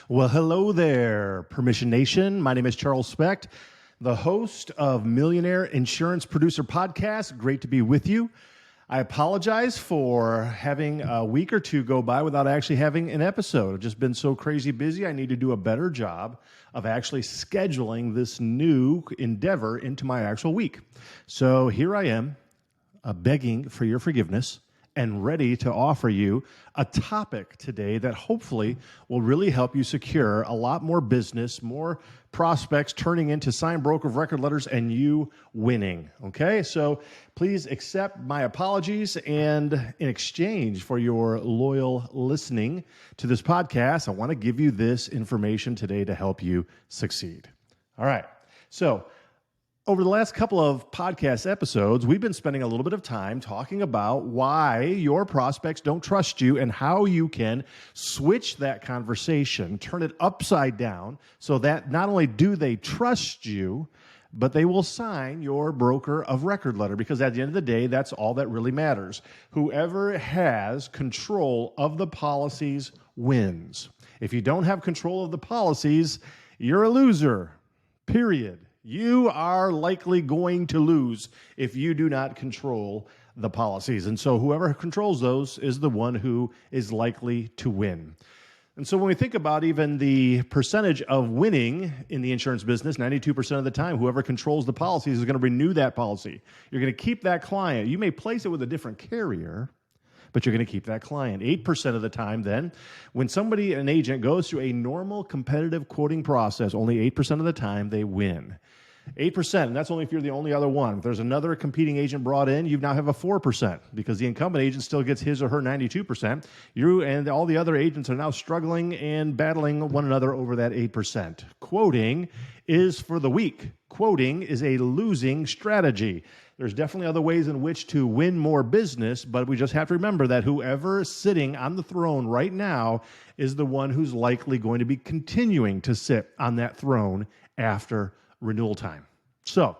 Well, hello there, Permission Nation. My name is Charles Specht, the host of Millionaire Insurance Producer Podcast. Great to be with you. I apologize for having a week or two go by without actually having an episode. I've just been so crazy busy. I need to do a better job of actually scheduling this new endeavor into my actual week. So here I am, begging for your forgiveness and ready to offer you a topic today that hopefully will really help you secure a lot more business, more prospects turning into signed broker of record letters, and you winning. Okay, so please accept my apologies, and in exchange for your loyal listening to this podcast, I want to give you this information today to help you succeed. All right, so over the last couple of podcast episodes, we've been spending a little bit of time talking about why your prospects don't trust you and how you can switch that conversation, turn it upside down so that not only do they trust you, but they will sign your broker of record letter, because at the end of the day, that's all that really matters. Whoever has control of the policies wins. If you don't have control of the policies, you're a loser, period. You are likely going to lose if you do not control the policies. And so whoever controls those is the one who is likely to win. And so when we think about even the percentage of winning in the insurance business, 92% of the time, whoever controls the policies is going to renew that policy. You're going to keep that client. You may place it with a different carrier, but you're going to keep that client. 8% of the time then, when an agent goes through a normal competitive quoting process, only 8% of the time they win. 8%, and that's only if you're the only other one. If there's another competing agent brought in, you now have a 4% because the incumbent agent still gets his or her 92%. You and all the other agents are now struggling and battling one another over that 8%. Quoting is for the weak. Quoting is a losing strategy. There's definitely other ways in which to win more business, but we just have to remember that whoever is sitting on the throne right now is the one who's likely going to be continuing to sit on that throne after renewal time. So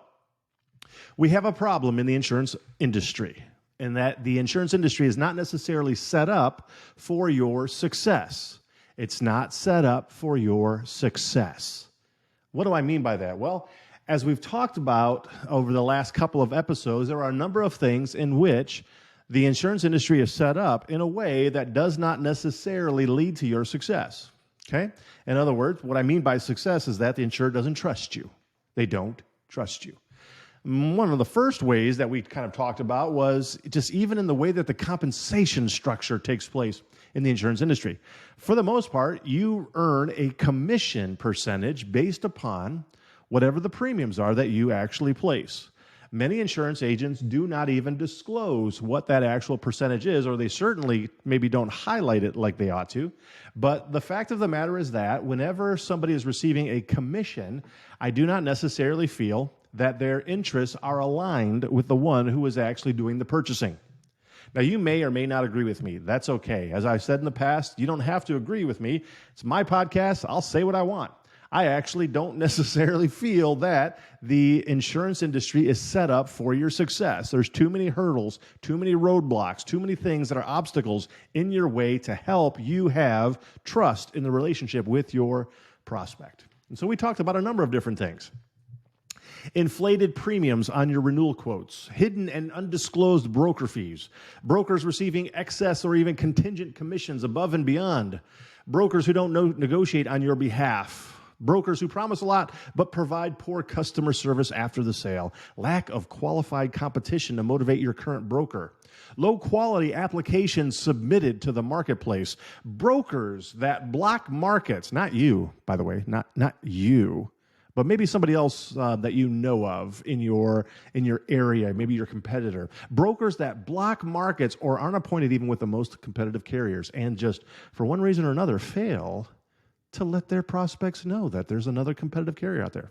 we have a problem in the insurance industry, in that the insurance industry is not necessarily set up for your success. It's not set up for your success. What do I mean by that? Well, as we've talked about over the last couple of episodes, there are a number of things in which the insurance industry is set up in a way that does not necessarily lead to your success. Okay? In other words, what I mean by success is that the insurer doesn't trust you. They don't trust you. One of the first ways that we kind of talked about was just even in the way that the compensation structure takes place in the insurance industry. For the most part, you earn a commission percentage based upon whatever the premiums are that you actually place. Many insurance agents do not even disclose what that actual percentage is, or they certainly maybe don't highlight it like they ought to. But the fact of the matter is that whenever somebody is receiving a commission, I do not necessarily feel that their interests are aligned with the one who is actually doing the purchasing. Now, you may or may not agree with me. That's okay. As I've said in the past, you don't have to agree with me. It's my podcast. I'll say what I want. I actually don't necessarily feel that the insurance industry is set up for your success. There's too many hurdles, too many roadblocks, too many things that are obstacles in your way to help you have trust in the relationship with your prospect. And so we talked about a number of different things. Inflated premiums on your renewal quotes, hidden and undisclosed broker fees, brokers receiving excess or even contingent commissions above and beyond, brokers who don't negotiate on your behalf, brokers who promise a lot but provide poor customer service after the sale, lack of qualified competition to motivate your current broker, low quality applications submitted to the marketplace, brokers that block markets, not you, by the way, not you, but maybe somebody else that you know of in your area, maybe your competitor, brokers that block markets or aren't appointed even with the most competitive carriers and just for one reason or another fail to let their prospects know that there's another competitive carrier out there.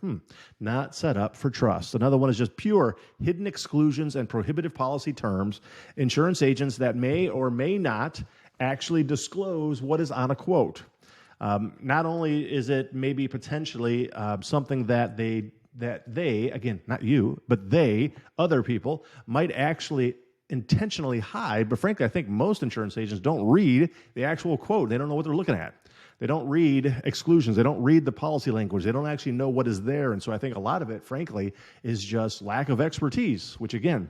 Not set up for trust. Another one is just pure hidden exclusions and prohibitive policy terms, insurance agents that may or may not actually disclose what is on a quote. Not only is it maybe potentially something that they, again, not you, but they, other people, might actually intentionally hide, but frankly, I think most insurance agents don't read the actual quote. They don't know what they're looking at. They don't read exclusions. They don't read the policy language. They don't actually know what is there. And so I think a lot of it, frankly, is just lack of expertise, which again,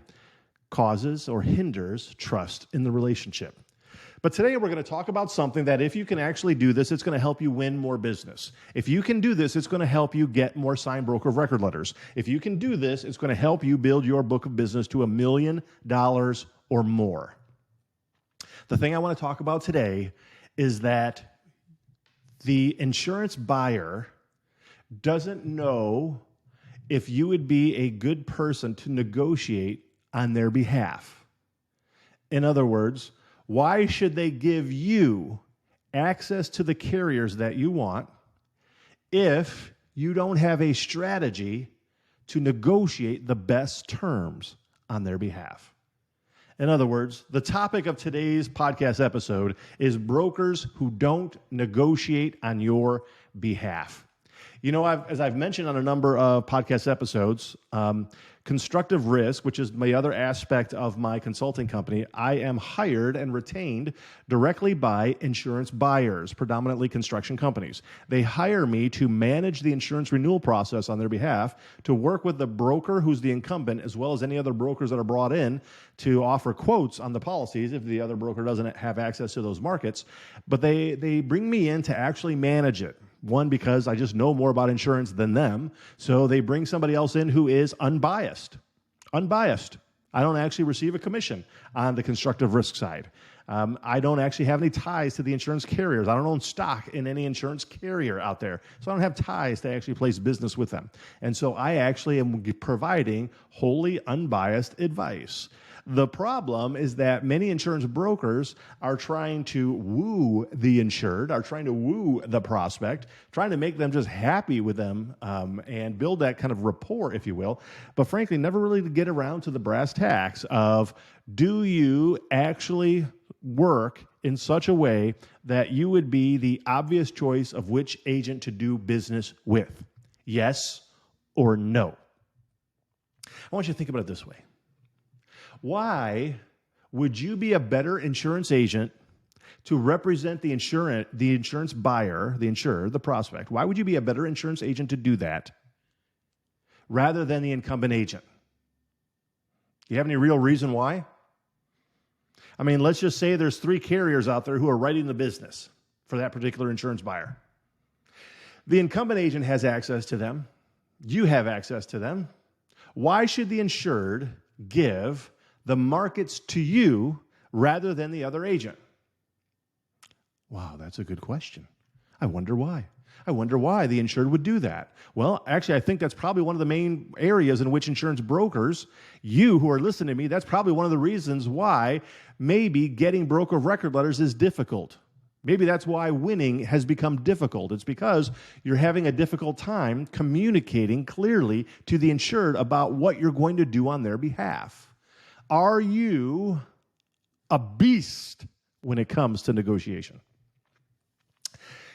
causes or hinders trust in the relationship. But today we're going to talk about something that if you can actually do this, it's going to help you win more business. If you can do this, it's going to help you get more signed broker of record letters. If you can do this, it's going to help you build your book of business to $1 million or more. The thing I want to talk about today is that the insurance buyer doesn't know if you would be a good person to negotiate on their behalf. In other words, why should they give you access to the carriers that you want if you don't have a strategy to negotiate the best terms on their behalf? In other words, the topic of today's podcast episode is brokers who don't negotiate on your behalf. You know, as I've mentioned on a number of podcast episodes, Constructive Risk, which is my other aspect of my consulting company, I am hired and retained directly by insurance buyers, predominantly construction companies. They hire me to manage the insurance renewal process on their behalf, to work with the broker who's the incumbent, as well as any other brokers that are brought in to offer quotes on the policies if the other broker doesn't have access to those markets. But they bring me in to actually manage it. One, because I just know more about insurance than them. So they bring somebody else in who is unbiased. Unbiased. I don't actually receive a commission on the Constructive Risk side. I don't actually have any ties to the insurance carriers. I don't own stock in any insurance carrier out there. So I don't have ties to actually place business with them. And so I actually am providing wholly unbiased advice. The problem is that many insurance brokers are trying to woo the insured, are trying to woo the prospect, trying to make them just happy with them and build that kind of rapport, if you will. But frankly, never really get around to the brass tacks of, do you actually work in such a way that you would be the obvious choice of which agent to do business with? Yes or no? I want you to think about it this way. Why would you be a better insurance agent to represent the insurance buyer, the insurer, the prospect? Why would you be a better insurance agent to do that rather than the incumbent agent? Do you have any real reason why? I mean, let's just say there's 3 carriers out there who are writing the business for that particular insurance buyer. The incumbent agent has access to them. You have access to them. Why should the insured give the markets to you rather than the other agent? Wow, that's a good question. I wonder why. I wonder why the insured would do that. Well, actually, I think that's probably one of the main areas in which insurance brokers, you who are listening to me, that's probably one of the reasons why maybe getting broker of record letters is difficult. Maybe that's why winning has become difficult. It's because you're having a difficult time communicating clearly to the insured about what you're going to do on their behalf. Are you a beast when it comes to negotiation?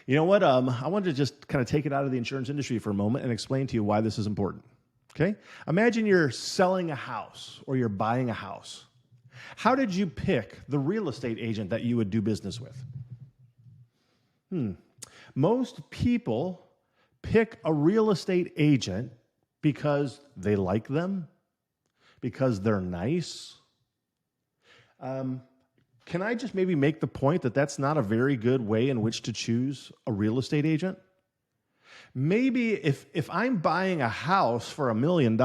You know what? I wanted to just kind of take it out of the insurance industry for a moment and explain to you why this is important. Okay? Imagine you're selling a house or you're buying a house. How did you pick the real estate agent that you would do business with? Most people pick a real estate agent because they like them, because they're nice. Can I just maybe make the point that that's not a very good way in which to choose a real estate agent? Maybe if I'm buying a house for $1 million,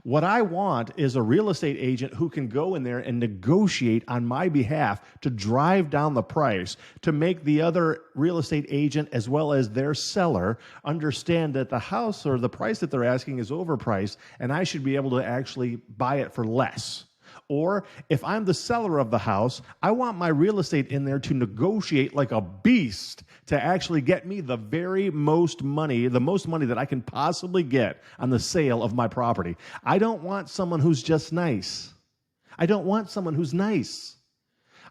what I want is a real estate agent who can go in there and negotiate on my behalf to drive down the price, to make the other real estate agent as well as their seller understand that the house or the price that they're asking is overpriced and I should be able to actually buy it for less. Or if I'm the seller of the house, I want my real estate in there to negotiate like a beast to actually get me the most money that I can possibly get on the sale of my property. I don't want someone who's just nice. I don't want someone who's nice.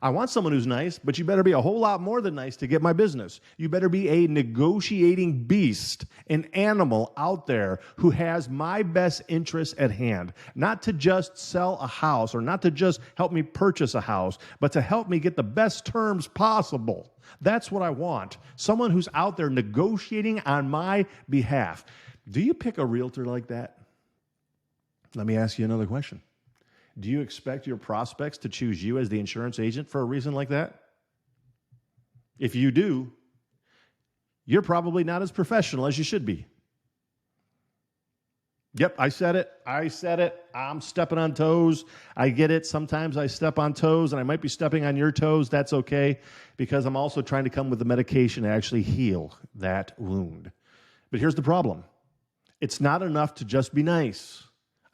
I want someone who's nice, but you better be a whole lot more than nice to get my business. You better be a negotiating beast, an animal out there who has my best interests at hand, not to just sell a house or not to just help me purchase a house, but to help me get the best terms possible. That's what I want. Someone who's out there negotiating on my behalf. Do you pick a realtor like that? Let me ask you another question. Do you expect your prospects to choose you as the insurance agent for a reason like that? If you do, you're probably not as professional as you should be. Yep, I said it. I'm stepping on toes. I get it. Sometimes I step on toes, and I might be stepping on your toes. That's okay, because I'm also trying to come with the medication to actually heal that wound. But here's the problem. It's not enough to just be nice.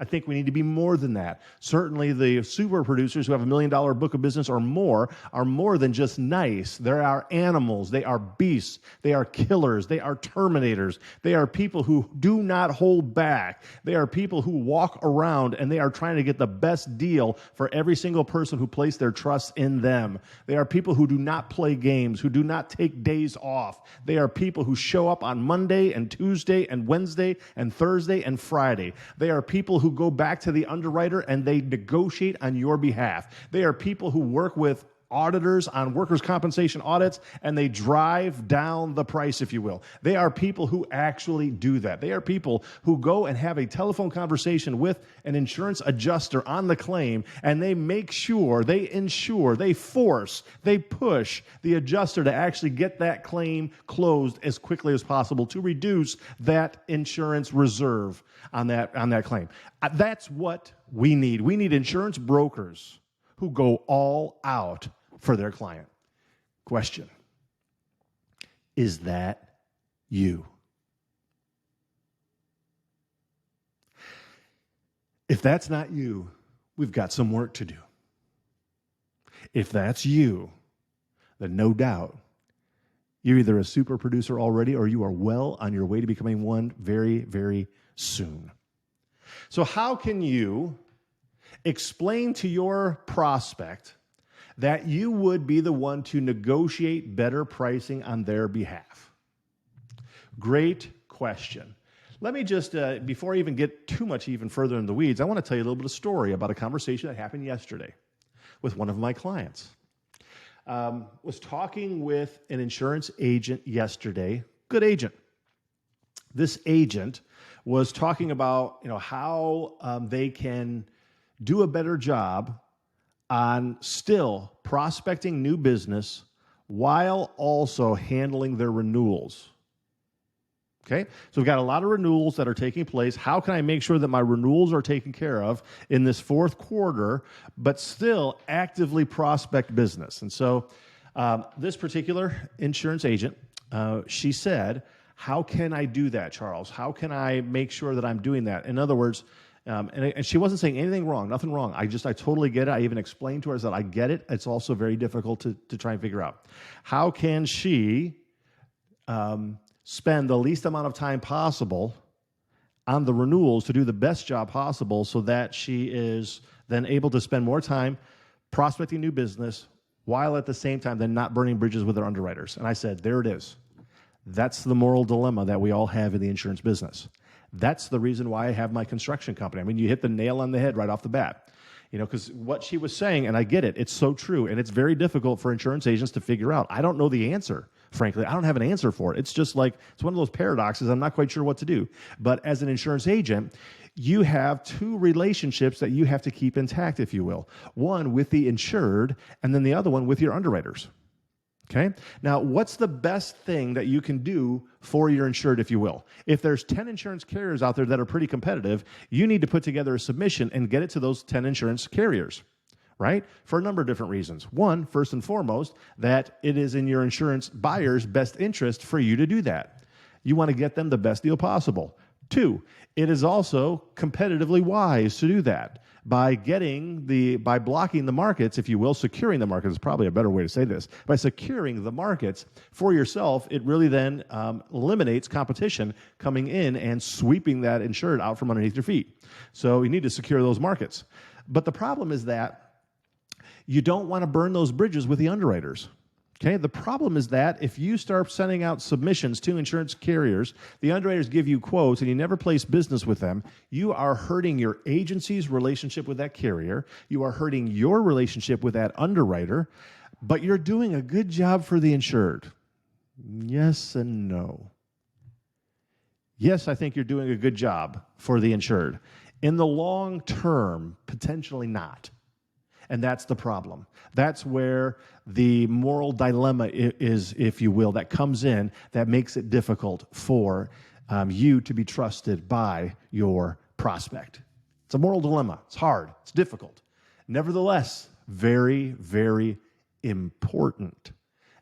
I think we need to be more than that. Certainly the super producers who have $1 million book of business or more are more than just nice. They are animals. They are beasts. They are killers. They are terminators. They are people who do not hold back. They are people who walk around and they are trying to get the best deal for every single person who placed their trust in them. They are people who do not play games, who do not take days off. They are people who show up on Monday and Tuesday and Wednesday and Thursday and Friday. They are people who go back to the underwriter and they negotiate on your behalf. They are people who work with auditors on workers' compensation audits, and they drive down the price, if you will. They are people who actually do that. They are people who go and have a telephone conversation with an insurance adjuster on the claim, and they make sure, they ensure, they force, they push the adjuster to actually get that claim closed as quickly as possible to reduce that insurance reserve on that claim. That's what we need. We need insurance brokers who go all out for their client. Question: is that you? If that's not you, we've got some work to do. If that's you, then no doubt you're either a super producer already or you are well on your way to becoming one very, very soon. So how can you explain to your prospect that you would be the one to negotiate better pricing on their behalf? Great question. Let me just, before I even get too much even further in the weeds, I want to tell you a little bit of story about a conversation that happened yesterday with one of my clients. Was talking with an insurance agent yesterday, good agent. This agent was talking about, how they can do a better job on still prospecting new business while also handling their renewals. Okay, so we've got a lot of renewals that are taking place. How can I make sure that my renewals are taken care of in this fourth quarter, but still actively prospect business? And so this particular insurance agent, she said, how can I do that, Charles? How can I make sure that I'm doing that? In other words, and she wasn't saying anything wrong, nothing wrong. I totally get it. I even explained to her that I get it. It's also very difficult to try and figure out. How can she spend the least amount of time possible on the renewals to do the best job possible so that she is then able to spend more time prospecting new business while at the same time then not burning bridges with her underwriters? And I said, there it is. That's the moral dilemma that we all have in the insurance business. That's the reason why I have my construction company. I mean, you hit the nail on the head right off the bat. Because what she was saying, and I get it, it's so true, and it's very difficult for insurance agents to figure out. I don't know the answer, frankly. I don't have an answer for it. It's just like, it's one of those paradoxes. I'm not quite sure what to do. But as an insurance agent, you have two relationships that you have to keep intact, if you will. One with the insured, and then the other one with your underwriters. Okay? Now, what's the best thing that you can do for your insured, if you will? If there's 10 insurance carriers out there that are pretty competitive, you need to put together a submission and get it to those 10 insurance carriers, right? For a number of different reasons. One, first and foremost, that it is in your insurance buyer's best interest for you to do that. You want to get them the best deal possible. Two, it is also competitively wise to do that. By blocking the markets, if you will, securing the markets is probably a better way to say this. By securing the markets for yourself, it really then eliminates competition coming in and sweeping that insured out from underneath your feet. So you need to secure those markets. But the problem is that You don't want to burn those bridges with the underwriters. Okay, the problem is that if you start sending out submissions to insurance carriers, the underwriters give you quotes and you never place business with them, you are hurting your agency's relationship with that carrier, you are hurting your relationship with that underwriter, but you're doing a good job for the insured. Yes and no. Yes, I think you're doing a good job for the insured. In the long term, potentially not. And that's the problem. That's where the moral dilemma is, if you will, that comes in that makes it difficult for you to be trusted by your prospect. It's a moral dilemma. It's hard. It's difficult. Nevertheless, very, very important.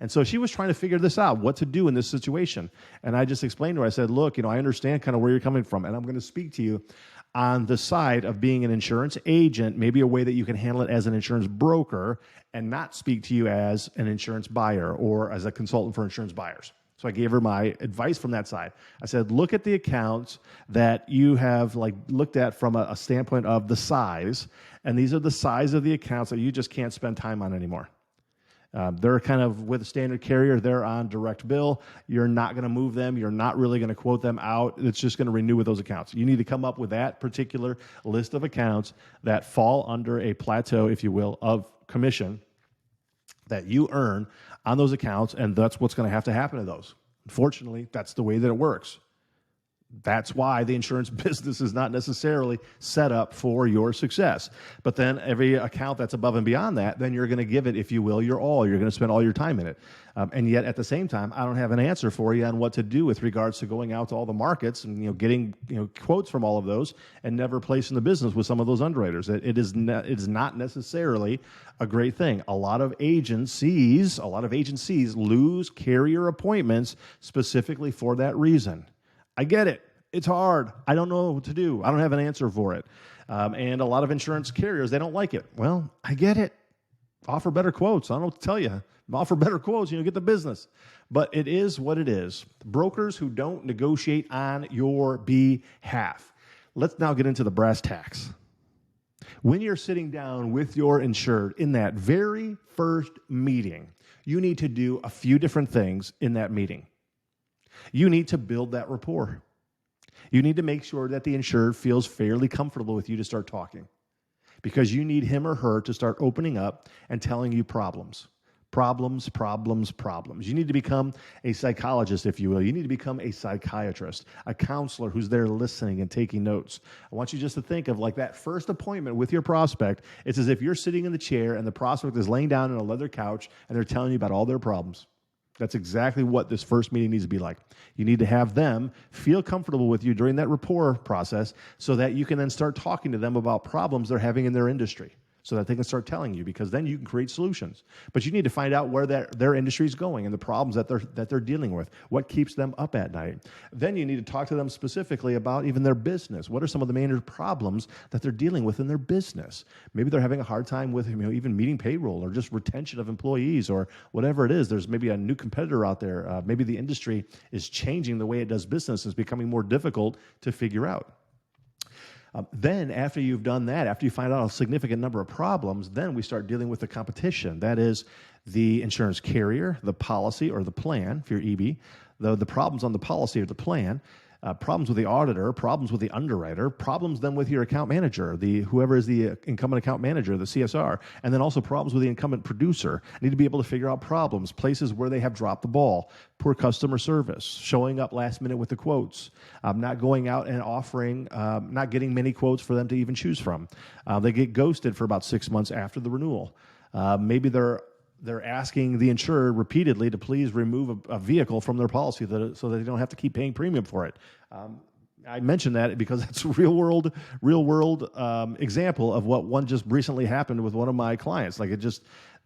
And so she was trying to figure this out, what to do in this situation. And I just explained to her, I said, look, I understand kind of where you're coming from, and I'm going to speak to you on the side of being an insurance agent, maybe a way that you can handle it as an insurance broker and not speak to you as an insurance buyer or as a consultant for insurance buyers. So I gave her my advice from that side. I said, look at the accounts that you have looked at from a standpoint of the size, and these are the size of the accounts that you just can't spend time on anymore. They're kind of with a standard carrier. They're on direct bill. You're not going to move them. You're not really going to quote them out. It's just going to renew with those accounts. You need to come up with that particular list of accounts that fall under a plateau, if you will, of commission that you earn on those accounts, and that's what's going to happen to those. Unfortunately, that's the way that it works. That's why the insurance business is not necessarily set up for your success. But then every account that's above and beyond that, then you're going to give it, if you will, your all. You're going to spend all your time in it. And yet at the same time, I don't have an answer for you on what to do with regards to going out to all the markets and getting quotes from all of those and never placing the business with some of those underwriters. It is not necessarily a great thing. A lot of agencies lose carrier appointments specifically for that reason. I get it. It's hard. I don't know what to do. I don't have an answer for it. And a lot of insurance carriers, they don't like it. Well, I get it. Offer better quotes. I don't know what to tell you. Offer better quotes, get the business. But it is what it is. Brokers who don't negotiate on your behalf. Let's now get into the brass tacks. When you're sitting down with your insured in that very first meeting, you need to do a few different things in that meeting. You need to build that rapport. You need to make sure that the insured feels fairly comfortable with you to start talking, because you need him or her to start opening up and telling you problems. Problems. You need to become a psychologist, if you will. You need to become a psychiatrist, a counselor who's there listening and taking notes. I want you just to think of that first appointment with your prospect. It's as if you're sitting in the chair and the prospect is laying down on a leather couch and they're telling you about all their problems. That's exactly what this first meeting needs to be like. You need to have them feel comfortable with you during that rapport process so that you can then start talking to them about problems they're having in their industry so that they can start telling you, because then you can create solutions. But you need to find out where their industry is going and the problems that they're dealing with, what keeps them up at night. Then you need to talk to them specifically about even their business. What are some of the major problems that they're dealing with in their business? Maybe they're having a hard time with even meeting payroll or just retention of employees or whatever it is. There's maybe a new competitor out there. Maybe the industry is changing the way it does business. It's becoming more difficult to figure out. Then after you've done that, after you find out a significant number of problems, then we start dealing with the competition. That is the insurance carrier, the policy or the plan, if you're EB, the problems on the policy or the plan, problems with the auditor, problems with the underwriter, problems then with your account manager, whoever is the incumbent account manager, the CSR, and then also problems with the incumbent producer. Need to be able to figure out problems, places where they have dropped the ball, poor customer service, showing up last minute with the quotes, not going out and offering, not getting many quotes for them to even choose from. They get ghosted for about 6 months after the renewal. Maybe they're asking the insurer repeatedly to please remove a vehicle from their policy so that they don't have to keep paying premium for it. I mention that because it's a real world example of what one just recently happened with one of my clients.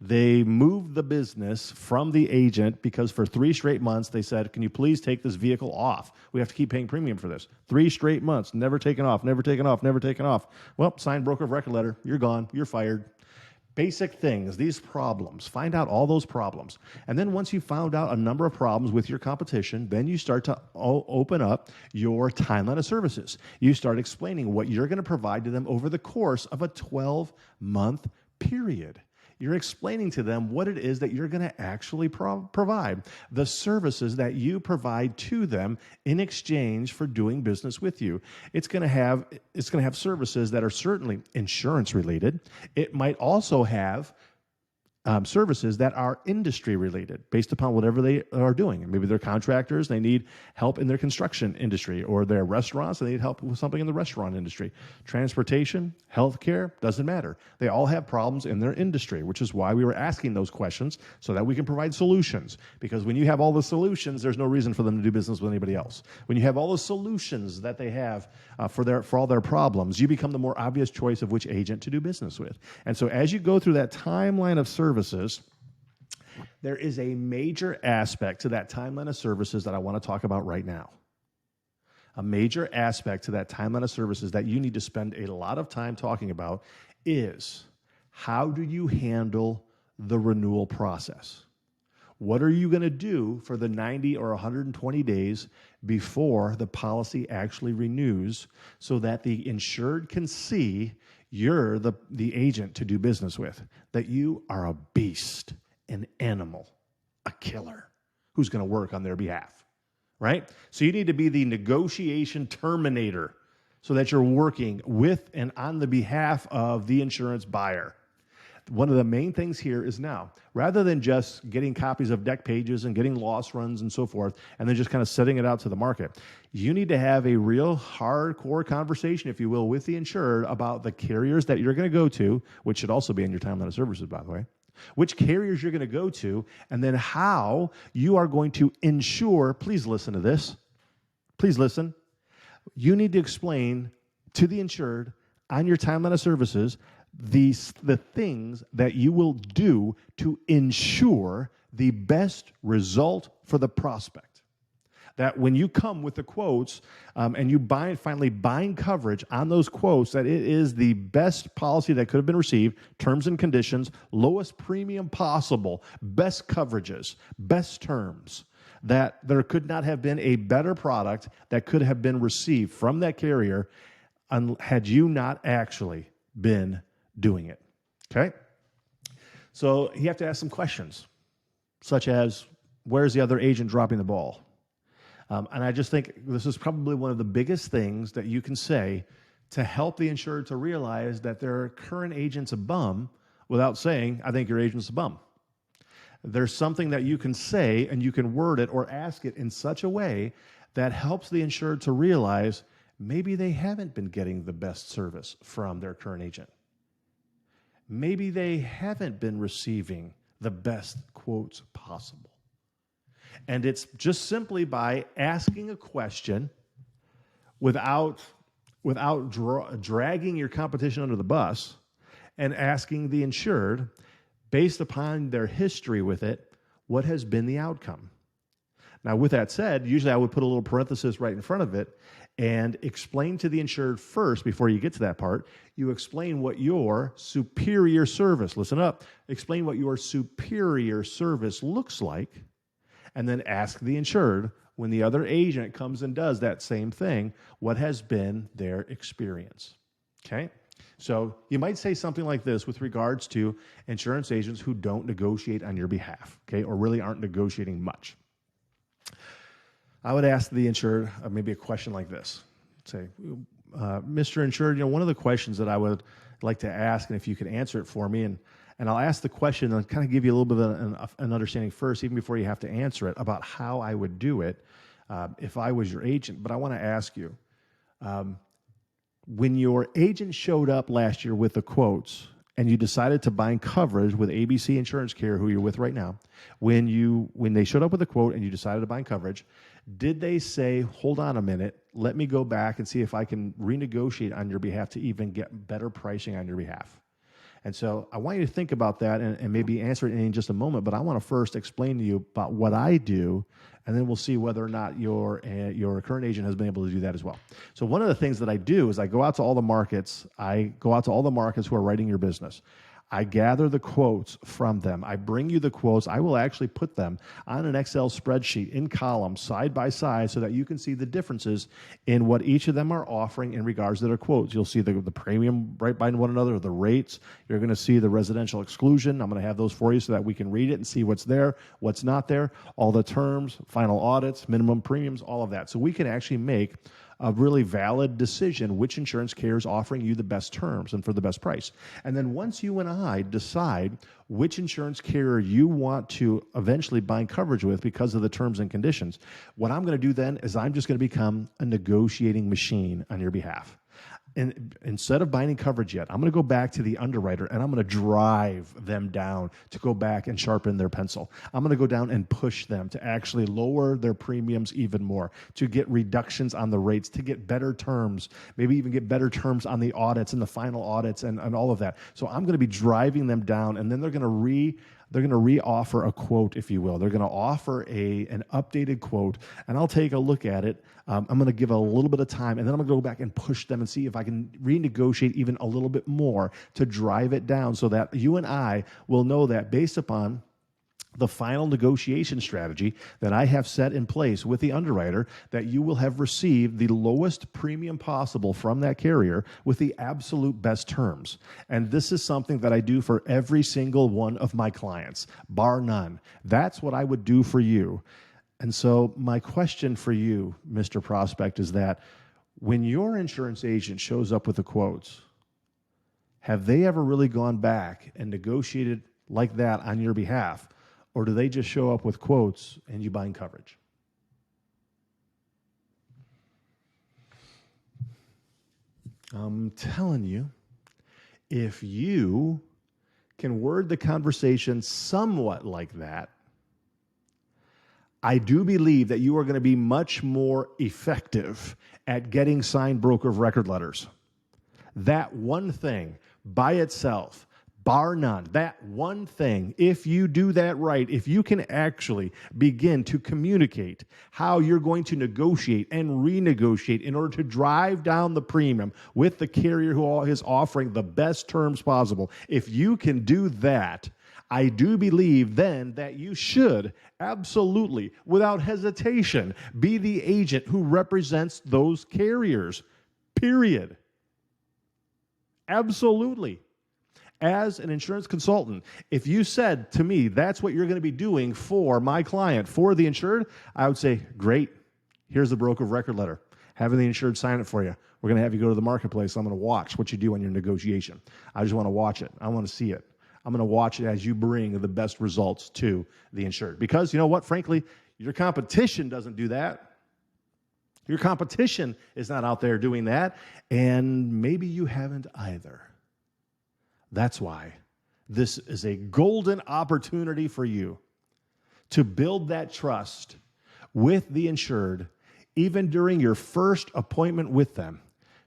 They moved the business from the agent because for 3 straight months they said, "Can you please take this vehicle off? We have to keep paying premium for this." 3 straight months, never taken off. Well, signed broker of record letter. You're gone. You're fired. Basic things, these problems, find out all those problems. And then once you've found out a number of problems with your competition, then you start to open up your timeline of services. You start explaining what you're going to provide to them over the course of a 12-month period. You're explaining to them what it is that you're going to actually provide, the services that you provide to them in exchange for doing business with you. It's going to have services that are certainly insurance related. It might also have services that are industry related based upon whatever they are doing. Maybe they're contractors, they need help in their construction industry, or they're restaurants, they need help with something in the restaurant industry. Transportation, healthcare, doesn't matter. They all have problems in their industry, which is why we were asking those questions so that we can provide solutions. Because when you have all the solutions, there's no reason for them to do business with anybody else. When you have all the solutions that they have for all their problems, you become the more obvious choice of which agent to do business with. And so as you go through that timeline of services, there is a major aspect to that timeline of services that I want to talk about right now. A major aspect to that timeline of services that you need to spend a lot of time talking about is, how do you handle the renewal process? What are you going to do for the 90 or 120 days before the policy actually renews so that the insured can see you're the agent to do business with, that you are a beast, an animal, a killer who's going to work on their behalf, right? So you need to be the negotiation Terminator so that you're working with and on the behalf of the insurance buyer. One of the main things here is now, rather than just getting copies of deck pages and getting loss runs and so forth, and then just kind of setting it out to the market, you need to have a real hardcore conversation, if you will, with the insured about the carriers that you're going to go to, which should also be in your timeline of services, by the way, which carriers you're going to go to, and then how you are going to insure. Please listen to this. Please listen. You need to explain to the insured on your timeline of services the things that you will do to ensure the best result for the prospect. That when you come with the quotes and you finally bind coverage on those quotes, that it is the best policy that could have been received, terms and conditions, lowest premium possible, best coverages, best terms, that there could not have been a better product that could have been received from that carrier had you not actually been doing it. Okay? So you have to ask some questions, such as, where's the other agent dropping the ball? And I just think this is probably one of the biggest things that you can say to help the insured to realize that their current agent's a bum without saying, I think your agent's a bum. There's something that you can say and you can word it or ask it in such a way that helps the insured to realize maybe they haven't been getting the best service from their current agent. Maybe they haven't been receiving the best quotes possible. And it's just simply by asking a question without dragging your competition under the bus, and asking the insured, based upon their history with it, what has been the outcome. Now, with that said, usually I would put a little parenthesis right in front of it and explain to the insured first, before you get to that part, you explain what your superior service, listen up, explain what your superior service looks like, and then ask the insured, when the other agent comes and does that same thing, what has been their experience. Okay? So you might say something like this with regards to insurance agents who don't negotiate on your behalf, okay, or really aren't negotiating much. I would ask the insured maybe a question like this. Say, Mr. Insured, one of the questions that I would like to ask, and if you could answer it for me, and I'll ask the question and kind of give you a little bit of an understanding first, even before you have to answer it, about how I would do it if I was your agent. But I want to ask you, when your agent showed up last year with the quotes and you decided to bind coverage with ABC Insurance Carrier, who you're with right now, when they showed up with a quote and you decided to bind coverage, did they say, hold on a minute, let me go back and see if I can renegotiate on your behalf to even get better pricing on your behalf? And so I want you to think about that and maybe answer it in just a moment, but I want to first explain to you about what I do, and then we'll see whether or not your current agent has been able to do that as well. So one of the things that I do is I go out to all the markets. I go out to all the markets who are writing your business. I gather the quotes from them. I bring you the quotes. I will actually put them on an Excel spreadsheet in columns side by side so that you can see the differences in what each of them are offering in regards to their quotes. You'll see the premium right by one another, the rates. You're going to see the residential exclusion. I'm going to have those for you so that we can read it and see what's there, what's not there, all the terms, final audits, minimum premiums, all of that. So we can actually make a really valid decision which insurance carrier is offering you the best terms and for the best price. And then once you and I decide which insurance carrier you want to eventually bind coverage with because of the terms and conditions, what I'm going to do then is I'm just going to become a negotiating machine on your behalf. And instead of binding coverage yet, I'm going to go back to the underwriter and I'm going to drive them down to go back and sharpen their pencil. I'm going to go down and push them to actually lower their premiums even more, to get reductions on the rates, to get better terms, maybe even get better terms on the audits and the final audits and all of that. So I'm going to be driving them down, and then they're going to re-offer a quote, if you will. They're going to offer an updated quote, and I'll take a look at it. I'm going to give it a little bit of time, and then I'm going to go back and push them and see if I can renegotiate even a little bit more to drive it down so that you and I will know that based upon the final negotiation strategy that I have set in place with the underwriter, that you will have received the lowest premium possible from that carrier with the absolute best terms. And this is something that I do for every single one of my clients, bar none. That's what I would do for you. And so my question for you, Mr. Prospect, is that when your insurance agent shows up with the quotes, have they ever really gone back and negotiated like that on your behalf? Or do they just show up with quotes and you bind coverage? I'm telling you, if you can word the conversation somewhat like that, I do believe that you are going to be much more effective at getting signed broker of record letters. That one thing by itself, bar none, that one thing, if you do that right, if you can actually begin to communicate how you're going to negotiate and renegotiate in order to drive down the premium with the carrier who is offering the best terms possible, if you can do that, I do believe then that you should absolutely, without hesitation, be the agent who represents those carriers, period. Absolutely. As an insurance consultant, if you said to me, that's what you're going to be doing for my client, for the insured, I would say, great, here's the broker of record letter. Having the insured sign it for you. We're going to have you go to the marketplace. I'm going to watch what you do on your negotiation. I just want to watch it. I want to see it. I'm going to watch it as you bring the best results to the insured. Because you know what? Frankly, your competition doesn't do that. Your competition is not out there doing that. And maybe you haven't either. That's why this is a golden opportunity for you to build that trust with the insured, even during your first appointment with them,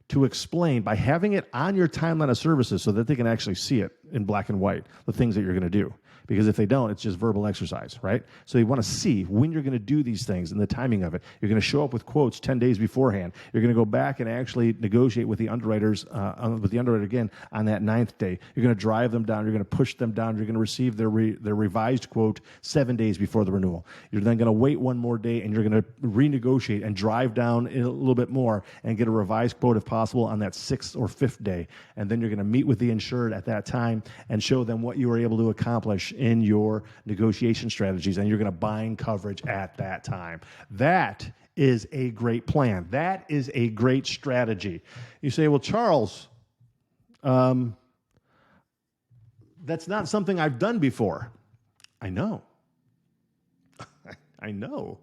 to explain by having it on your timeline of services so that they can actually see it in black and white, the things that you're going to do. Because if they don't, it's just verbal exercise, right? So you want to see when you're going to do these things and the timing of it. You're going to show up with quotes 10 days beforehand. You're going to go back and actually negotiate with the underwriters, with the underwriter again on that 9th day. You're going to drive them down. You're going to push them down. You're going to receive their revised quote 7 days before the renewal. You're then going to wait one more day and you're going to renegotiate and drive down a little bit more and get a revised quote if possible on that 6th or 5th day. And then you're going to meet with the insured at that time and show them what you were able to accomplish in your negotiation strategies, and you're going to bind coverage at that time. That is a great plan. That is a great strategy. You say, well, Charles, that's not something I've done before. I know. I know.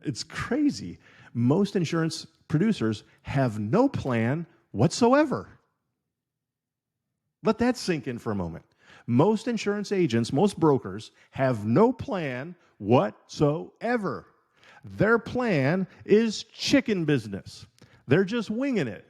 It's crazy. Most insurance producers have no plan whatsoever. Let that sink in for a moment. Most insurance agents, most brokers have no plan whatsoever. Their plan is chicken business. They're just winging it.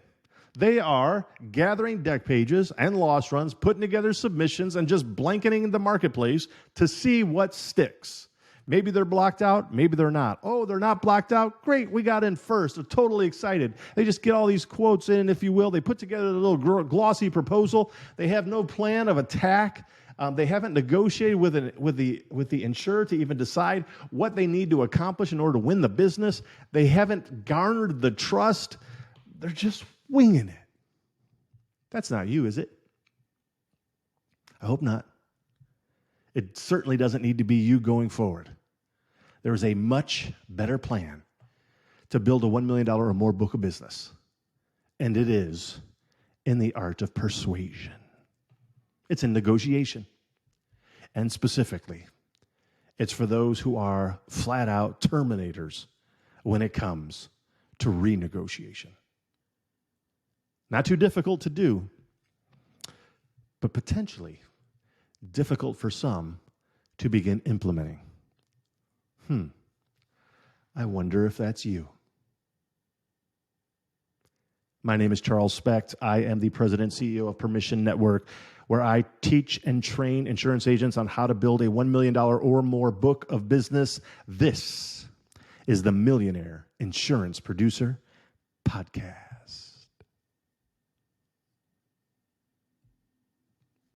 They are gathering deck pages and loss runs, putting together submissions, and just blanketing the marketplace to see what sticks. Maybe they're blocked out, maybe they're not. Oh, they're not blocked out? Great, we got in first. They're totally excited. They just get all these quotes in, if you will. They put together a little glossy proposal. They have no plan of attack. They haven't negotiated with the insurer to even decide what they need to accomplish in order to win the business. They haven't garnered the trust. They're just winging it. That's not you, is it? I hope not. It certainly doesn't need to be you going forward. There is a much better plan to build a $1 million or more book of business, and it is in the art of persuasion. It's in negotiation, and specifically, it's for those who are flat-out terminators when it comes to renegotiation. Not too difficult to do, but potentially difficult for some to begin implementing. I wonder if that's you. My name is Charles Specht. I am the president and CEO of Permission Network, where I teach and train insurance agents on how to build a $1 million or more book of business. This is the Millionaire Insurance Producer Podcast.